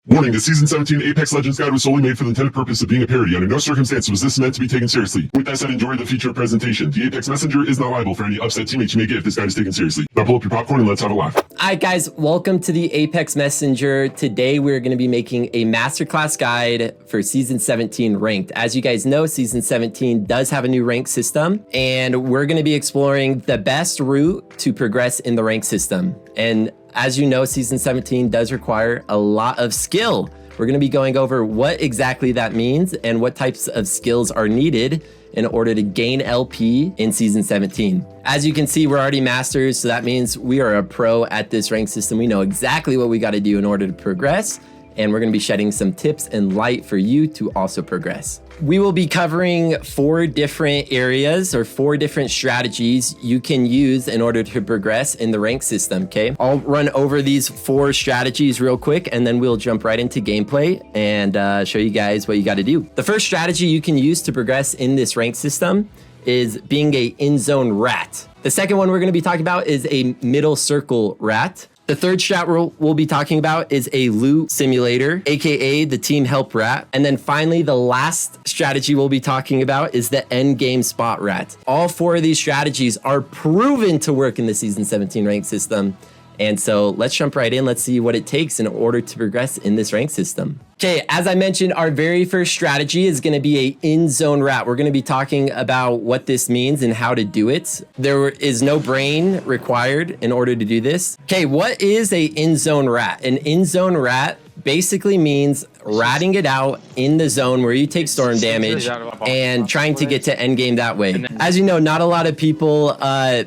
Warning, the Season 17 Apex Legends guide was solely made for the intended purpose of being a parody. Under no circumstance was this meant to be taken seriously. With that said, enjoy the feature presentation. The Apex Messenger is not liable for any upset teammates you may get if this guide is taken seriously. Now pull up your popcorn and let's have a laugh. Alright guys, welcome to the Apex Messenger. Today we're going to be making a masterclass guide for Season 17 Ranked. As you guys know, Season 17 does have a new rank system, and we're going to be exploring the best route to progress in the rank system. And as you know, Season 17 does require a lot of skill. We're going to be going over what exactly that means and what types of skills are needed in order to gain LP in Season 17. As you can see, we're already masters, so that means we are a pro at this rank system. We know exactly what we got to do in order to progress, and we're going to be shedding some tips and light for you to also progress. We will be covering 4 different areas or 4 different strategies you can use in order to progress in the rank system, okay? I'll run over these 4 strategies real quick, and then we'll jump right into gameplay and show you guys what you got to do. The first strategy you can use to progress in this rank system is being a in-zone rat. The second one we're going to be talking about is a middle circle rat. The third strat we'll be talking about is a loot simulator, aka the team help rat. And then finally, the last strategy we'll be talking about is the end game spot rat. All 4 of these strategies are proven to work in the Season 17 rank system. And so let's jump right in. Let's see what it takes in order to progress in this rank system. Okay, as I mentioned, our very first strategy is going to be a in-zone rat. We're going to be talking about what this means and how to do it. There is no brain required in order to do this. Okay, what is a in-zone rat? An in-zone rat basically means ratting it out in the zone where you take storm damage and trying to get to endgame that way. As you know, not a lot of people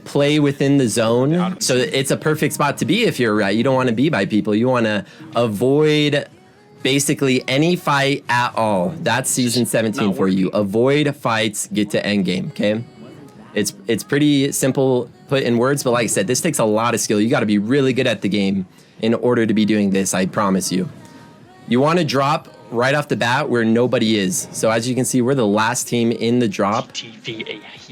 play within the zone, so it's a perfect spot to be if you're a rat. You don't want to be by people. You want to avoid basically any fight at all. That's Season 17 for you. Avoid fights, get to endgame, okay? It's pretty simple put in words, but like I said, this takes a lot of skill. You got to be really good at the game in order to be doing this, I promise you. You want to drop right off the bat where nobody is. So as you can see, we're the last team in the drop,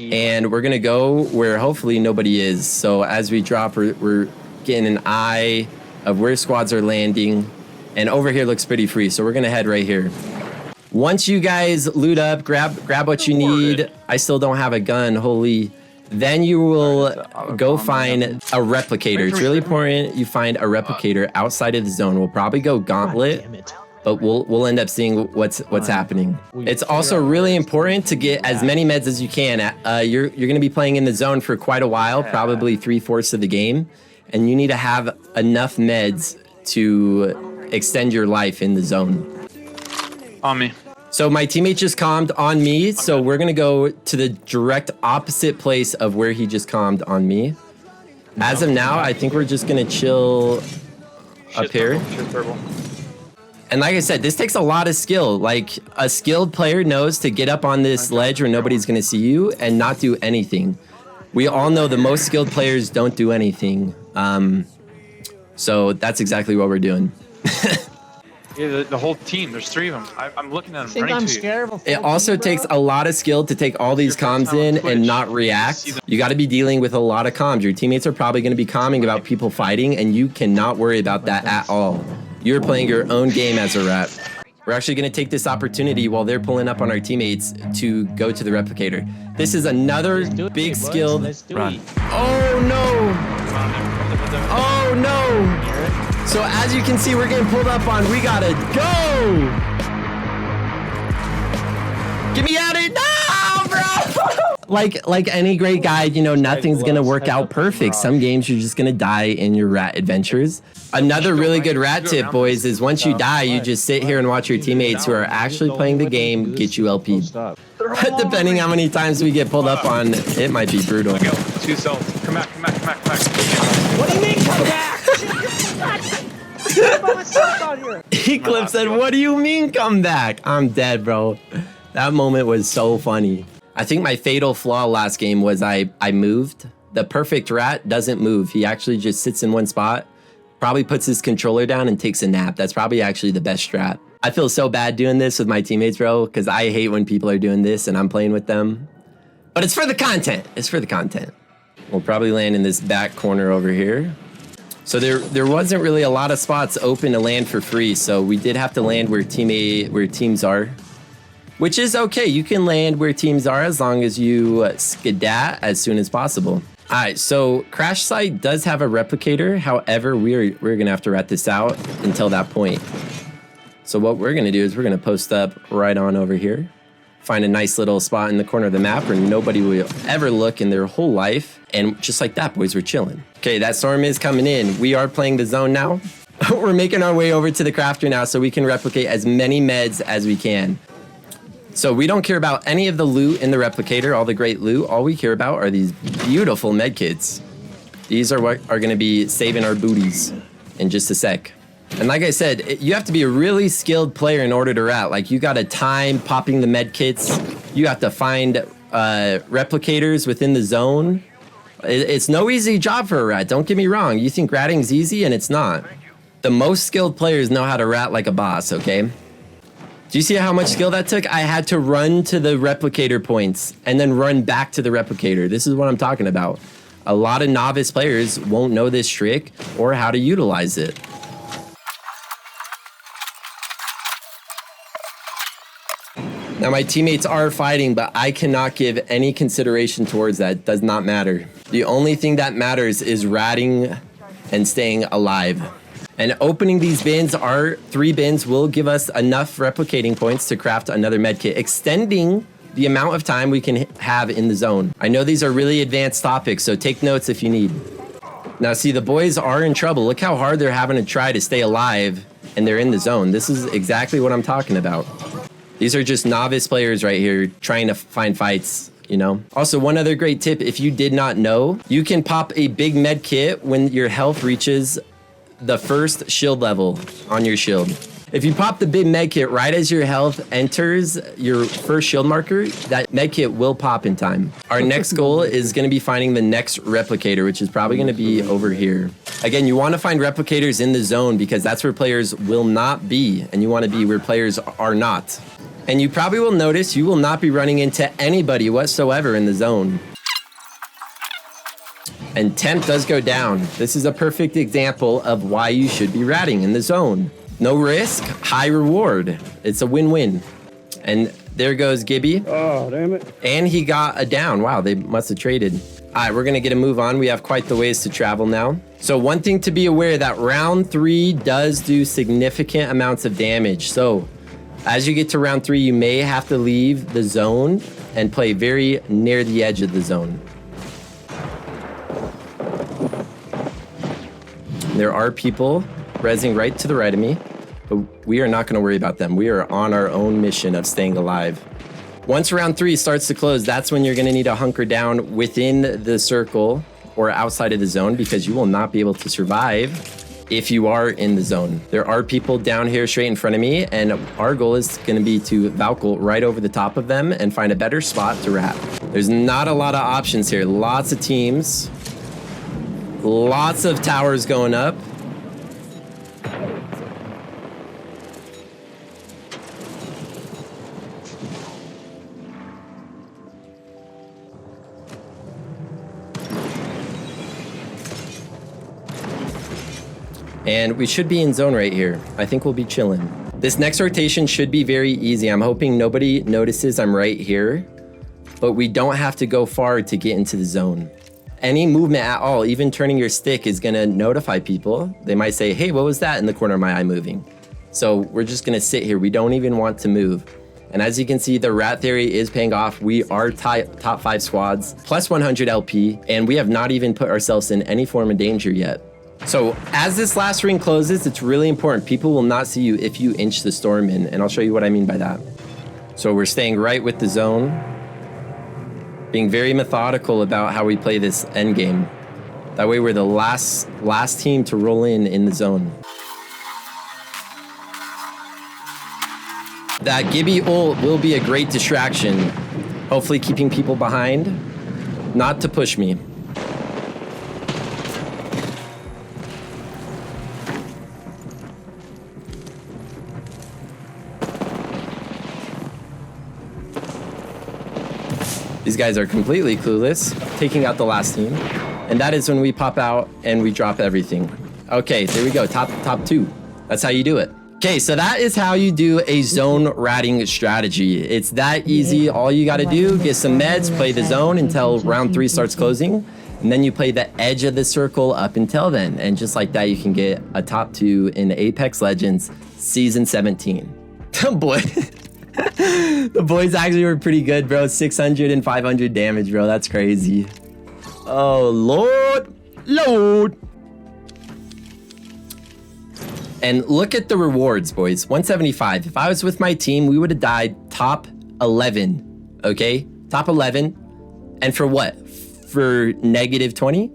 and we're gonna go where hopefully nobody is. So as we drop, we're getting an eye of where squads are landing, and over here looks pretty free. So we're gonna head right here. Once you guys loot up, grab what you need. I still don't have a gun, holy. Then you will go find a replicator. It's really important you find a replicator outside of the zone. We'll probably go gauntlet, but we'll end up seeing what's happening. It's also really important to get as many meds as you can. You're going to be playing in the zone for quite a while, probably 3/4 of the game, and you need to have enough meds to extend your life in the zone. On me. So my teammate just calmed on me, so we're gonna go to the direct opposite place of where he just calmed on me. As of now, I think we're just gonna chill up here. And like I said, this takes a lot of skill. Like, a skilled player knows to get up on this ledge where nobody's gonna see you and not do anything. We all know the most skilled players don't do anything. So that's exactly what we're doing. Yeah, the whole team, there's 3 of them. I'm looking at them running to you. It also takes a lot of skill to take all these comms in and not react. You got to be dealing with a lot of comms. Your teammates are probably going to be calming about people fighting, and you cannot worry about that at all. You're playing your own game as a rat. We're actually going to take this opportunity while they're pulling up on our teammates to go to the replicator. This is another big skilled run. Oh no! Oh no! So as you can see, we're getting pulled up on. We gotta go! Get me out of here! No, bro! like any great guide, you know, nothing's gonna work out perfect. Some games you're just gonna die in your rat adventures. Another really good rat tip, boys, is once you die, you just sit here and watch your teammates who are actually playing the game get you LP. Depending how many times we get pulled up on, it might be brutal. Go. 2 cells. Come back. What do you mean, come back? Eclipse said, what do you mean come back? I'm dead, bro. That moment was so funny. I think my fatal flaw last game was I moved. The perfect rat doesn't move. He actually just sits in one spot, probably puts his controller down and takes a nap. That's probably actually the best strat. I feel so bad doing this with my teammates, bro, because I hate when people are doing this and I'm playing with them. But it's for the content. It's for the content. We'll probably land in this back corner over here. So there wasn't really a lot of spots open to land for free, so we did have to land where teams are. Which is okay, you can land where teams are as long as you skedat as soon as possible. All right, so Crash Site does have a replicator. However, we're gonna have to rat this out until that point. So what we're gonna do is we're gonna post up right on over here. Find a nice little spot in the corner of the map where nobody will ever look in their whole life. And just like that, boys, we're chilling. Okay, that storm is coming in. We are playing the zone now. We're making our way over to the crafter now so we can replicate as many meds as we can. So we don't care about any of the loot in the replicator, all the great loot. All we care about are these beautiful med kits. These are what are gonna be saving our booties in just a sec. And like I said, you have to be a really skilled player in order to rat. Like, you gotta time popping the med kits. You have to find replicators within the zone. It's no easy job for a rat, don't get me wrong. You think ratting's easy, and it's not. The most skilled players know how to rat like a boss, okay? Do you see how much skill that took? I had to run to the replicator points and then run back to the replicator. This is what I'm talking about. A lot of novice players won't know this trick or how to utilize it. Now, my teammates are fighting, but I cannot give any consideration towards that. It does not matter. The only thing that matters is ratting and staying alive. And opening these bins, our 3 bins, will give us enough replicating points to craft another medkit, extending the amount of time we can have in the zone. I know these are really advanced topics, so take notes if you need. Now, see, the boys are in trouble. Look how hard they're having to try to stay alive, and they're in the zone. This is exactly what I'm talking about. These are just novice players right here trying to find fights, you know? Also, one other great tip, if you did not know, you can pop a big med kit when your health reaches the first shield level on your shield. If you pop the big med kit right as your health enters your first shield marker, that med kit will pop in time. Our next goal is gonna be finding the next replicator, which is probably gonna be over here. Again, you wanna find replicators in the zone because that's where players will not be, and you wanna be where players are not. And you probably will notice you will not be running into anybody whatsoever in the zone. And temp does go down. This is a perfect example of why you should be ratting in the zone. No risk, high reward. It's a win-win. And there goes Gibby. Oh, damn it. And he got a down. Wow, they must have traded. All right, we're gonna get a move on. We have quite the ways to travel now. So one thing to be aware that round 3 does do significant amounts of damage. So as you get to round 3, you may have to leave the zone and play very near the edge of the zone. There are people rezzing right to the right of me, but we are not going to worry about them. We are on our own mission of staying alive. Once round 3 starts to close, that's when you're going to need to hunker down within the circle or outside of the zone because you will not be able to survive if you are in the zone. There are people down here straight in front of me, and our goal is going to be to Valkyrie right over the top of them and find a better spot to rat. There's not a lot of options here. Lots of teams. Lots of towers going up. And we should be in zone right here. I think we'll be chilling. This next rotation should be very easy. I'm hoping nobody notices I'm right here, but we don't have to go far to get into the zone. Any movement at all, even turning your stick, is gonna notify people. They might say, hey, what was that in the corner of my eye moving? So we're just gonna sit here. We don't even want to move. And as you can see, the rat theory is paying off. We are top 5 squads, plus 100 LP, and we have not even put ourselves in any form of danger yet. So as this last ring closes, it's really important. People will not see you if you inch the storm in, and I'll show you what I mean by that. So we're staying right with the zone, being very methodical about how we play this end game. That way we're the last team to roll in the zone. That Gibby ult will be a great distraction, hopefully keeping people behind, not to push me. These guys are completely clueless, taking out the last team. And that is when we pop out and we drop everything. Okay, there we go. Top 2. That's how you do it. Okay, so that is how you do a zone ratting strategy. It's that easy. All you gotta do, get some meds, play the zone until round 3 starts closing, and then you play the edge of the circle up until then. And just like that, you can get a top 2 in Apex Legends Season 17. Boy, the boys actually were pretty good, bro. 600 and 500 damage, bro. That's crazy. Oh, Lord. And look at the rewards, boys. 175. If I was with my team, we would have died top 11. Okay? Top 11. And for what? For negative 20?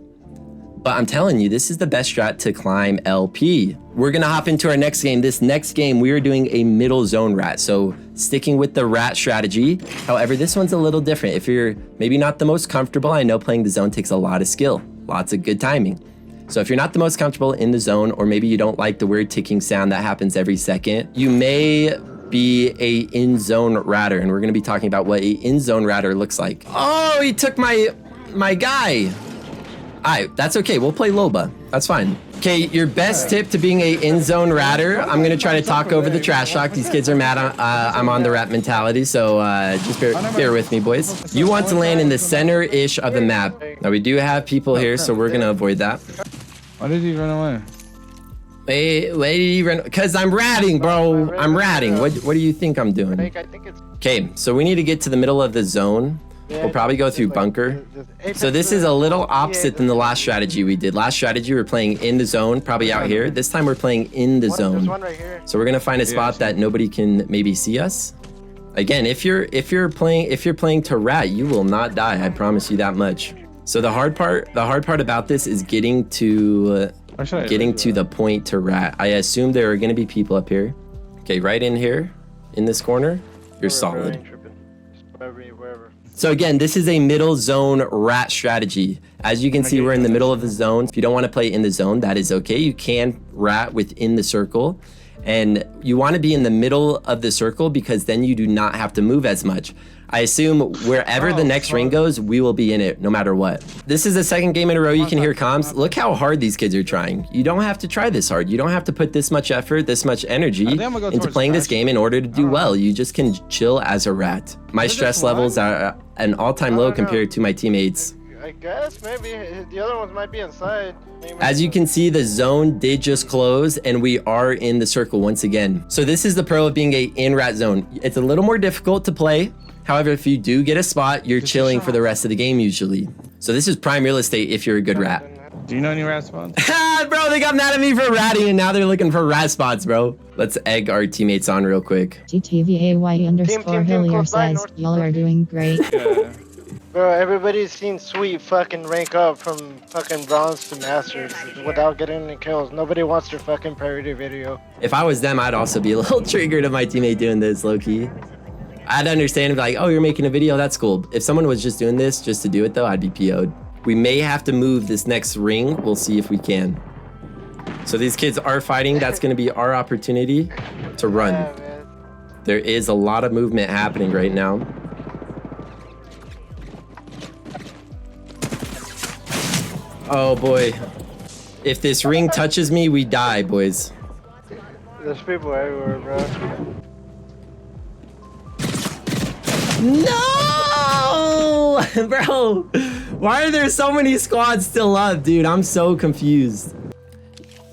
But I'm telling you, this is the best strat to climb LP. We're gonna hop into our next game. This next game, we are doing a middle zone rat. So sticking with the rat strategy. However, this one's a little different. If you're maybe not the most comfortable, I know playing the zone takes a lot of skill, lots of good timing. So if you're not the most comfortable in the zone, or maybe you don't like the weird ticking sound that happens every second, you may be a in-zone ratter, and we're gonna be talking about what a in-zone ratter looks like. Oh, he took my guy. All right, that's okay. We'll play Loba. That's fine. Okay, your best tip to being a in-zone ratter. I'm gonna try to talk over the trash talk. These kids are mad. I'm on the rat mentality, so just bear with me, boys. You want to land in the center-ish of the map. Now we do have people here, so we're gonna avoid that. Why did he run away? Wait, did he run? Cause I'm ratting, bro. I'm ratting. What do you think I'm doing? Okay, so we need to get to the middle of the zone. We'll probably go through bunker. So this is a little opposite than the last strategy we did. Last strategy we were playing in the zone, probably out here. This time we're playing in the zone. So we're gonna find a spot that nobody can maybe see us. Again, if you're playing to rat, you will not die. I promise you that much. So the hard part about this is getting to the point to rat. I assume there are gonna be people up here. Okay, right in here, in this corner, you're solid. So again, this is a middle zone rat strategy. As you can see, we're in the middle of the zone. If you don't want to play in the zone, that is okay. You can rat within the circle. And you want to be in the middle of the circle because then you do not have to move as much. I assume wherever the next ring goes, we will be in it no matter what. This is the second game in a row you can hear comms. Look how hard these kids are trying. You don't have to try this hard. You don't have to put this much effort, this much energy into playing this game in order to do well. You just can chill as a rat. My stress levels are an all-time low compared to my teammates. I guess maybe the other ones might be inside. As you can see, the zone did just close and we are in the circle once again. So this is the pro of being a in-rat zone. It's a little more difficult to play. However, if you do get a spot, you're chilling for the rest of the game usually. So this is prime real estate if you're a good rat. Do you know any rat spots? Bro, they got mad at me for ratting and now they're looking for rat spots, bro. Let's egg our teammates on real quick. GTVAY_Hillier says, y'all are doing great. Yeah. Bro, everybody's seen Sweet fucking rank up from fucking bronze to masters without getting any kills. Nobody wants their fucking parody video. If I was them, I'd also be a little triggered of my teammate doing this, low-key. I'd understand and be like, oh, you're making a video, that's cool. If someone was just doing this just to do it though, I'd be PO'd. We may have to move this next ring. We'll see if we can. So these kids are fighting. That's gonna be our opportunity to run. Yeah, There is a lot of movement happening right now. Oh boy. If this ring touches me, we die, boys. there's people everywhere, bro. No! Bro, why are there so many squads still up, dude? I'm so confused.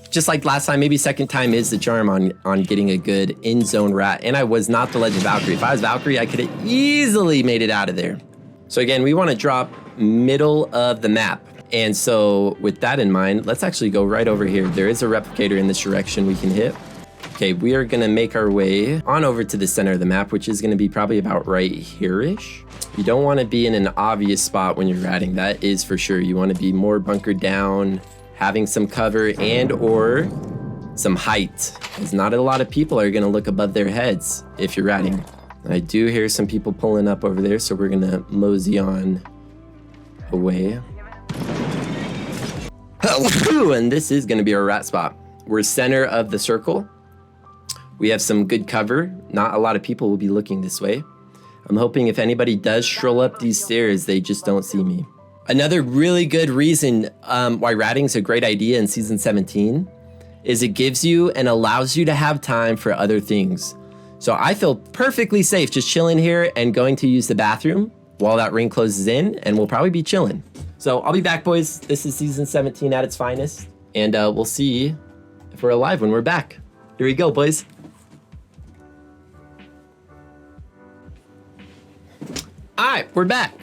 Just like last time, maybe second time is the charm on getting a good in-zone rat. And I was not the Legend Valkyrie. If I was Valkyrie, I could have easily made it out of there. So again, we want to drop middle of the map. And so with that in mind, let's actually go right over here. There is a replicator in this direction we can hit. Okay, we are gonna make our way on over to the center of the map, which is gonna be probably about right here-ish. You don't wanna be in an obvious spot when you're ratting, that is for sure. You wanna be more bunkered down, having some cover and or some height. Because not a lot of people are gonna look above their heads if you're ratting. I do hear some people pulling up over there, so we're gonna mosey on away. And this is gonna be our rat spot. We're center of the circle. We have some good cover. Not a lot of people will be looking this way. I'm hoping if anybody does stroll up these stairs, they just don't see me. Another really good reason why ratting is a great idea in Season 17 is it gives you and allows you to have time for other things. So I feel perfectly safe just chilling here and going to use the bathroom while that ring closes in, and we'll probably be chilling. So I'll be back, boys. This is Season 17 at its finest, and we'll see if we're alive when we're back. Here we go, boys. All right, we're back.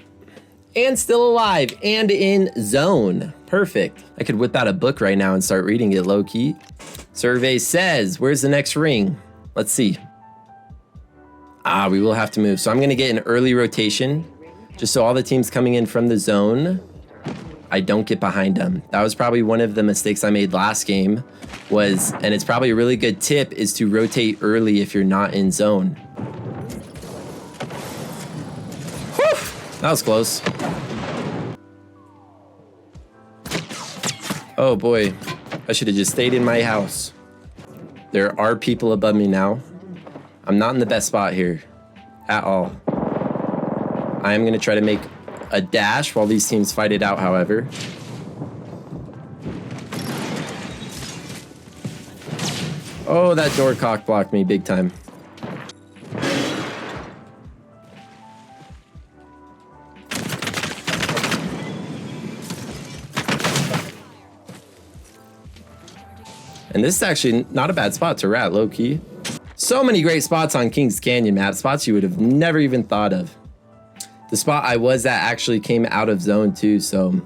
And still alive and in zone. Perfect. I could whip out a book right now and start reading it low key. Survey says, where's the next ring? Let's see. We will have to move. So I'm going to get an early rotation just so all the teams coming in from the zone, I don't get behind them. That was probably one of the mistakes I made last game was, and it's probably a really good tip, is to rotate early if you're not in zone. Whew, that was close. Oh boy, I should have just stayed in my house. There are people above me now. I'm not in the best spot here at all. I am gonna try to make a dash while these teams fight it out, however. Oh, that door cock blocked me big time. And this is actually not a bad spot to rat, low key. So many great spots on Kings Canyon map, spots you would have never even thought of. The spot I was at actually came out of zone too, so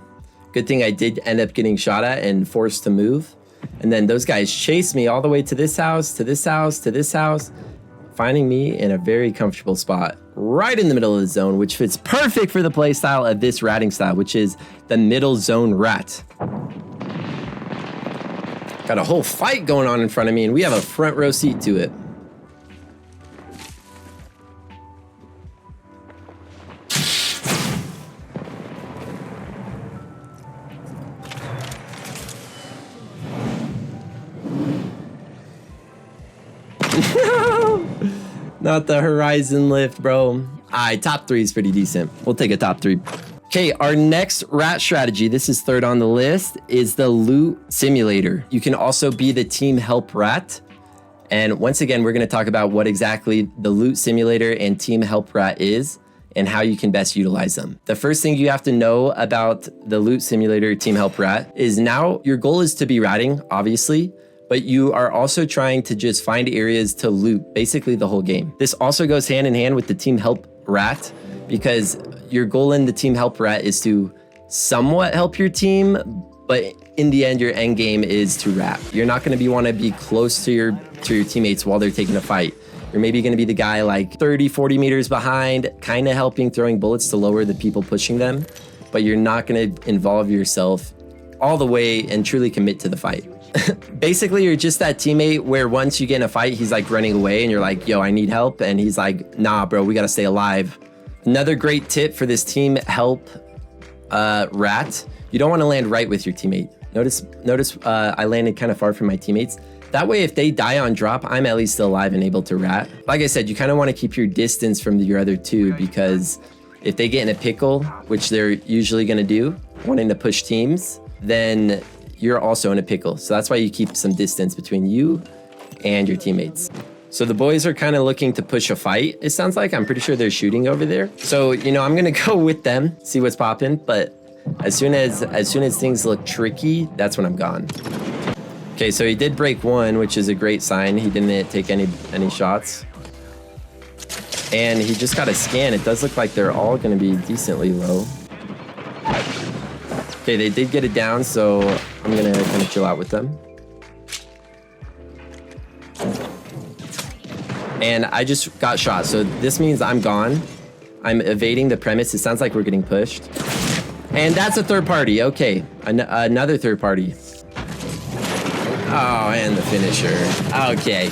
good thing I did end up getting shot at and forced to move. And then those guys chased me all the way to this house, to this house, to this house, finding me in a very comfortable spot right in the middle of the zone, which fits perfect for the play style of this ratting style, which is the middle zone rat. Got a whole fight going on in front of me, and we have a front row seat to it. Not the horizon lift, bro. All right, top 3 is pretty decent. We'll take a top 3. Okay, our next rat strategy, this is third on the list, is the loot simulator. You can also be the team help rat. And once again, we're gonna talk about what exactly the loot simulator and team help rat is and how you can best utilize them. The first thing you have to know about the loot simulator team help rat is now your goal is to be ratting, obviously, but you are also trying to just find areas to loot basically the whole game. This also goes hand in hand with the team help rat because your goal in the team help rat is to somewhat help your team, but in the end, your end game is to rat. You're not gonna want to be close to your teammates while they're taking a fight. You're maybe gonna be the guy like 30, 40 meters behind, kind of helping throwing bullets to lower the people pushing them, but you're not gonna involve yourself all the way and truly commit to the fight. Basically, you're just that teammate where once you get in a fight, he's like running away and you're like, yo, I need help. And he's like, nah, bro, we gotta stay alive. Another great tip for this team help rat, you don't wanna land right with your teammate. Notice I landed kind of far from my teammates. That way, if they die on drop, I'm at least still alive and able to rat. Like I said, you kind of wanna keep your distance from your other two because if they get in a pickle, which they're usually gonna do, wanting to push teams, then you're also in a pickle. So that's why you keep some distance between you and your teammates. So the boys are kind of looking to push a fight. It sounds like, I'm pretty sure they're shooting over there. So, you know, I'm gonna go with them, see what's popping. But as soon as things look tricky, that's when I'm gone. Okay, so he did break one, which is a great sign. He didn't take any shots. And he just got a scan. It does look like they're all gonna be decently low. Okay, they did get it down, so I'm gonna kind of chill out with them. And I just got shot, so this means I'm gone. I'm evading the premise. It sounds like we're getting pushed. And that's a third party, okay. Another third party. Oh, and the finisher. Okay.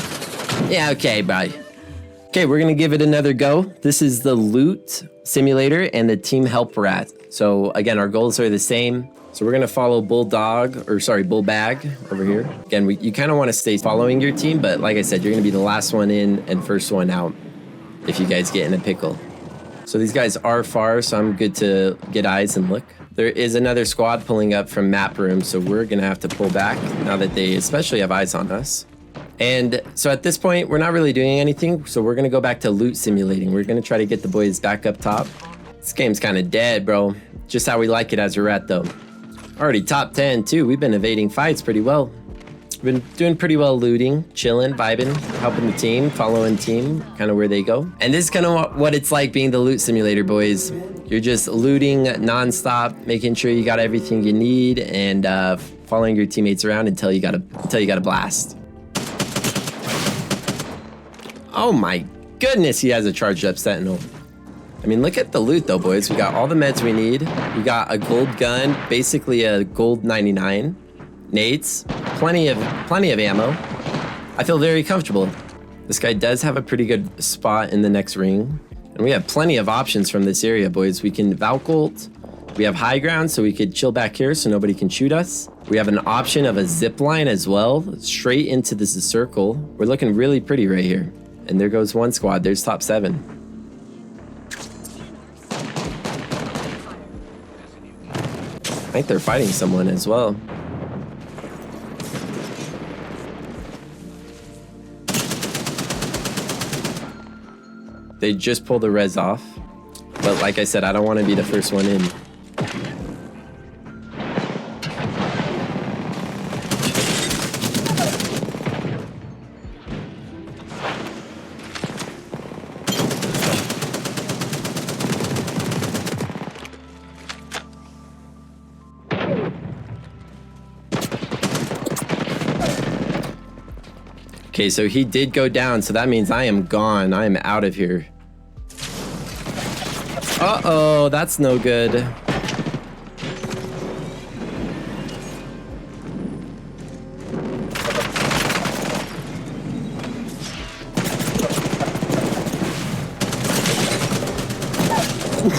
Yeah, okay, bye. Okay, we're gonna give it another go. This is the loot simulator and the team help rat. So again, our goals are the same. So we're gonna follow Bullbag over here. Again, you kind of want to stay following your team, but like I said, you're gonna be the last one in and first one out if you guys get in a pickle. So these guys are far, so I'm good to get eyes and look. There is another squad pulling up from map room, so we're gonna have to pull back now that they especially have eyes on us. And so at this point, we're not really doing anything, so we're gonna go back to loot simulating. We're gonna try to get the boys back up top. This game's kind of dead, bro. Just how we like it as a rat, though. Already top 10, too. We've been evading fights pretty well. Been doing pretty well looting, chilling, vibing, helping the team, following team, kind of where they go. And this is kind of what it's like being the loot simulator, boys. You're just looting nonstop, making sure you got everything you need, and following your teammates around until you got a blast. Oh my goodness, he has a charged up Sentinel. I mean, look at the loot though, boys. We got all the meds we need. We got a gold gun, basically a gold 99. Nades, plenty of ammo. I feel very comfortable. This guy does have a pretty good spot in the next ring. And we have plenty of options from this area, boys. We can Valk ult. We have high ground, so we could chill back here so nobody can shoot us. We have an option of a zip line as well, straight into this circle. We're looking really pretty right here. And there goes one squad. There's top 7. I think they're fighting someone as well. They just pulled the res off. But like I said, I don't want to be the first one in. Okay, so he did go down, so that means I am gone. I am out of here. Uh-oh, that's no good.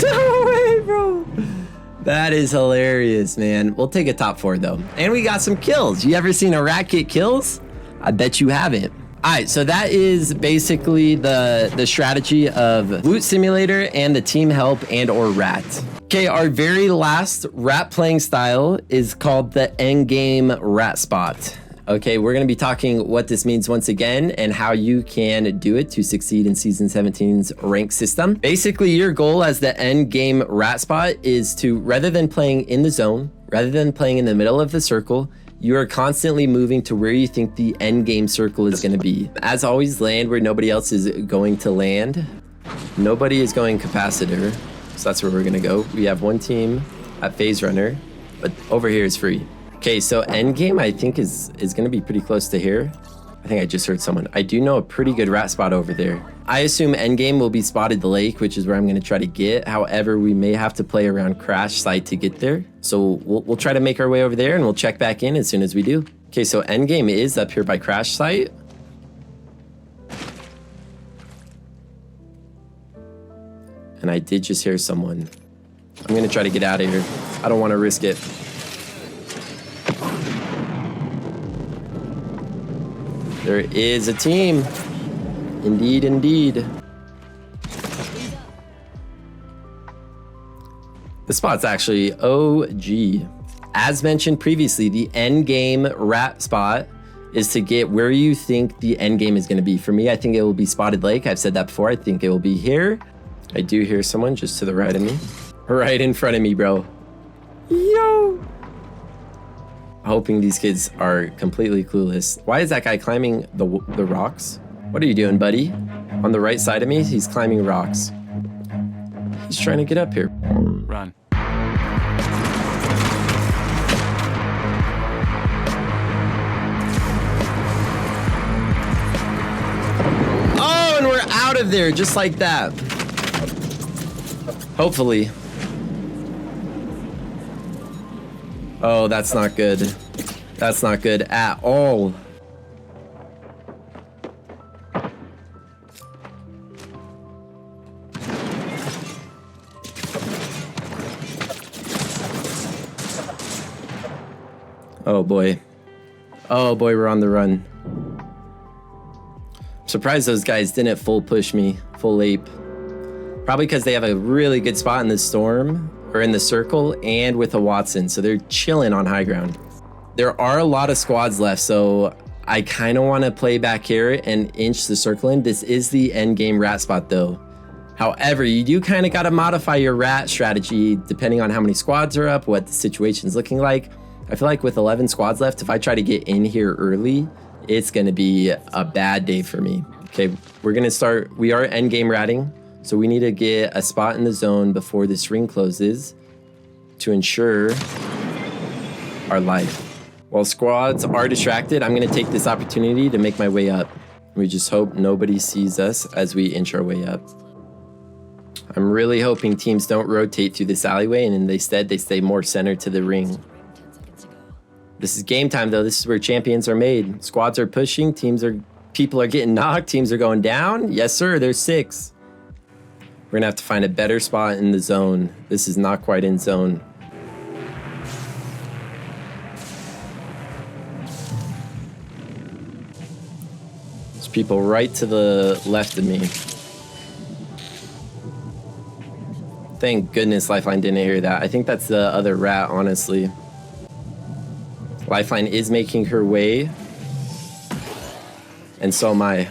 No way, bro. That is hilarious, man. We'll take a top 4, though. And we got some kills. You ever seen a rat get kills? I bet you haven't. All right, so that is basically the strategy of Loot Simulator and the Team Help and or Rat. Okay, our very last rat playing style is called the Endgame Rat Spot. Okay, we're gonna be talking what this means once again and how you can do it to succeed in Season 17's rank system. Basically, your goal as the Endgame Rat Spot is to, rather than playing in the zone, rather than playing in the middle of the circle, you are constantly moving to where you think the end game circle is going to be. As always, land where nobody else is going to land. Nobody is going capacitor, so that's where we're going to go. We have one team at Phase Runner, but over here is free. Okay, so end game I think is going to be pretty close to here. I think I just heard someone. I do know a pretty good rat spot over there. I assume endgame will be spotted the lake, which is where I'm going to try to get. However, we may have to play around crash site to get there. So we'll try to make our way over there and we'll check back in as soon as we do. Okay, so endgame is up here by crash site. And I did just hear someone. I'm going to try to get out of here. I don't want to risk it. There is a team. Indeed, indeed. The spot's actually OG. As mentioned previously, the end game rat spot is to get where you think the end game is going to be. For me, I think it will be Spotted Lake. I've said that before. I think it will be here. I do hear someone just to the right of me. Right in front of me, bro. Yo! Hoping these kids are completely clueless. Why is that guy climbing the rocks? What are you doing, buddy? On the right side of me, he's climbing rocks. He's trying to get up here. Run. Oh, and we're out of there just like that. Hopefully. Oh, that's not good. That's not good at all. Oh boy. Oh boy, we're on the run. I'm surprised those guys didn't full push me, full ape. Probably because they have a really good spot in this storm, are in the circle and with a Watson, so they're chilling on high ground. There are a lot of squads left, so I kind of want to play back here and inch the circle in. This is the end game rat spot though. However, you do kind of got to modify your rat strategy depending on how many squads are up, what the situation's looking like. I feel like with 11 squads left, if I try to get in here early, it's going to be a bad day for me. Okay, we're going to start. We are end game ratting, so we need to get a spot in the zone before this ring closes to ensure our life. While squads are distracted, I'm going to take this opportunity to make my way up. We just hope nobody sees us as we inch our way up. I'm really hoping teams don't rotate through this alleyway and instead they stay more centered to the ring. This is game time though. This is where champions are made. Squads are pushing, people are getting knocked, teams are going down. Yes sir, there's 6. We're gonna have to find a better spot in the zone. This is not quite in zone. There's people right to the left of me. Thank goodness Lifeline didn't hear that. I think that's the other rat, honestly. Lifeline is making her way. And so am I.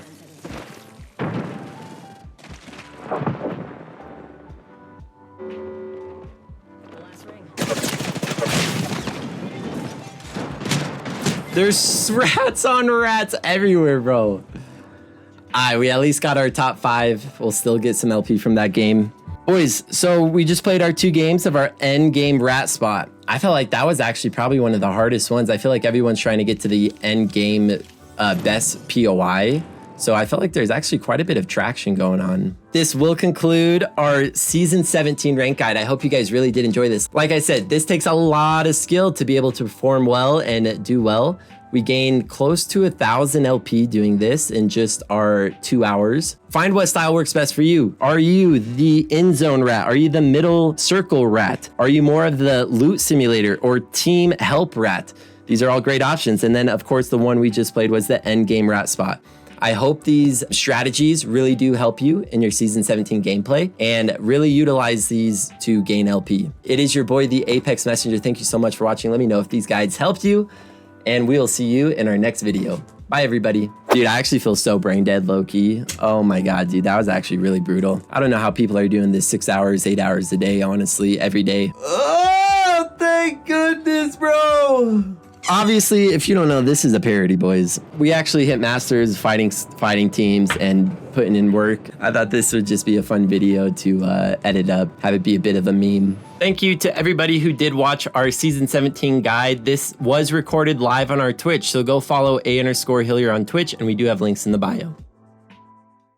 There's rats on rats everywhere, bro. We at least got our top 5. We'll still get some LP from that game. Boys, so we just played our 2 games of our end game rat spot. I felt like that was actually probably one of the hardest ones. I feel like everyone's trying to get to the end game best POI. So I felt like there's actually quite a bit of traction going on. This will conclude our season 17 rank guide. I hope you guys really did enjoy this. Like I said, this takes a lot of skill to be able to perform well and do well. We gained close to 1,000 LP doing this in just our 2 hours. Find what style works best for you. Are you the end zone rat? Are you the middle circle rat? Are you more of the loot simulator or team help rat? These are all great options. And then of course, the one we just played was the end game rat spot. I hope these strategies really do help you in your season 17 gameplay and really utilize these to gain LP. It is your boy, the Apex Messenger. Thank you so much for watching. Let me know if these guides helped you, and we will see you in our next video. Bye, everybody. Dude, I actually feel so brain dead, low-key. Oh my God, dude, that was actually really brutal. I don't know how people are doing this 6 hours, 8 hours a day, honestly, every day. Oh, thank goodness, bro. Obviously, if you don't know, this is a parody, boys. We actually hit masters fighting teams and putting in work. I thought this would just be a fun video to edit up, have it be a bit of a meme. Thank you to everybody who did watch our season 17 guide. This was recorded live on our Twitch, so go follow A_Hillier on Twitch, and we do have links in the bio.